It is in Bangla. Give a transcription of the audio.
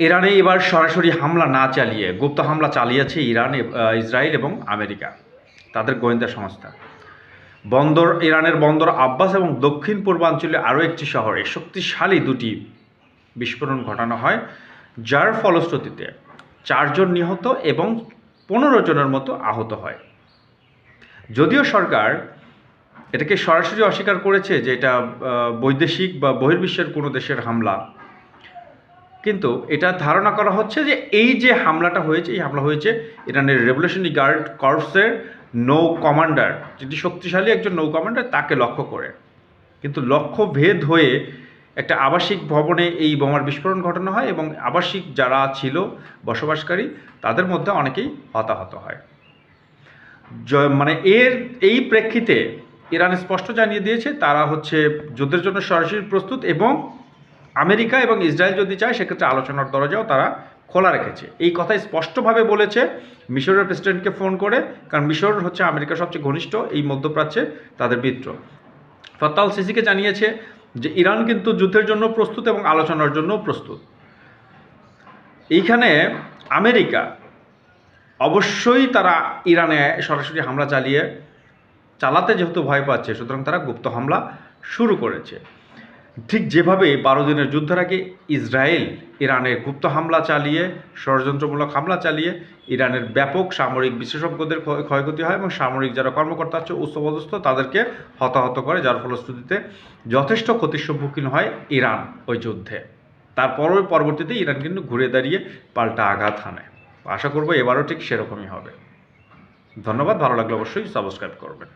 ইরানে এবার সরাসরি হামলা না চালিয়ে গুপ্ত হামলা চালিয়েছে ইসরায়েল এবং আমেরিকা, তাদের গোয়েন্দা সংস্থা। ইরানের বন্দর আব্বাস এবং দক্ষিণ পূর্বাঞ্চলে আরও একটি শহরে শক্তিশালী দুটি বিস্ফোরণ ঘটানো হয়, যার ফলশ্রুতিতে 4 জন নিহত এবং 15 জনের মতো আহত হয়। যদিও সরকার এটাকে সরাসরি অস্বীকার করেছে যে এটা বৈদেশিক বা বহির্বিশ্বের কোনো দেশের হামলা, কিন্তু এটা ধারণা করা হচ্ছে যে এই যে হামলাটা হয়েছে, এই হামলা হয়েছে ইরানের রেভলিউশনারি গার্ড কর্পসের নৌ কমান্ডার, যেটি শক্তিশালী একজন নৌ কমান্ডার, তাকে লক্ষ্য করে। কিন্তু লক্ষ্য ভেদ হয়ে একটা আবাসিক ভবনে এই বোমার বিস্ফোরণ ঘটানো হয় এবং আবাসিক যারা ছিল বসবাসকারী তাদের মধ্যে অনেকেই হতাহত হয়। মানে এই প্রেক্ষিতে ইরান স্পষ্ট জানিয়ে দিয়েছে তারা যুদ্ধের জন্য সরাসরি প্রস্তুত, এবং আমেরিকা এবং ইসরায়েল যদি চায় সেক্ষেত্রে আলোচনার দরজাও তারা খোলা রেখেছে। এই কথাই স্পষ্টভাবে বলেছে মিশরের প্রেসিডেন্টকে ফোন করে, কারণ মিশর আমেরিকার সবচেয়ে ঘনিষ্ঠ এই মধ্যপ্রাচ্যে তাদের মিত্র। ফাত্তাহ আল সিসিকে জানিয়েছে যে ইরান কিন্তু যুদ্ধের জন্য প্রস্তুত এবং আলোচনার জন্য প্রস্তুত। এইখানে আমেরিকা অবশ্যই তারা ইরানে সরাসরি হামলা চালাতে যেহেতু ভয় পাচ্ছে, সুতরাং তারা গুপ্ত হামলা শুরু করেছে। ঠিক যেভাবে 12 দিনের যুদ্ধের আগে ইসরায়েল ইরানে গুপ্ত হামলা চালিয়ে, ষড়যন্ত্রমূলক হামলা চালিয়ে ইরানের ব্যাপক সামরিক বিশেষজ্ঞদের ক্ষয়ক্ষতি হয় এবং সামরিক যারা কর্মকর্তা আছে উচ্চপদস্থ তাদেরকে হতাহত করে, যার ফলশ্রুতিতে যথেষ্ট ক্ষতির সম্মুখীন হয় ইরান ওই যুদ্ধে। পরবর্তীতে ইরান কিন্তু ঘুরে দাঁড়িয়ে পাল্টা আঘাত হানে। আশা করব এবারও ঠিক সেরকমই হবে। ধন্যবাদ, ভালো লাগলে অবশ্যই সাবস্ক্রাইব করবেন।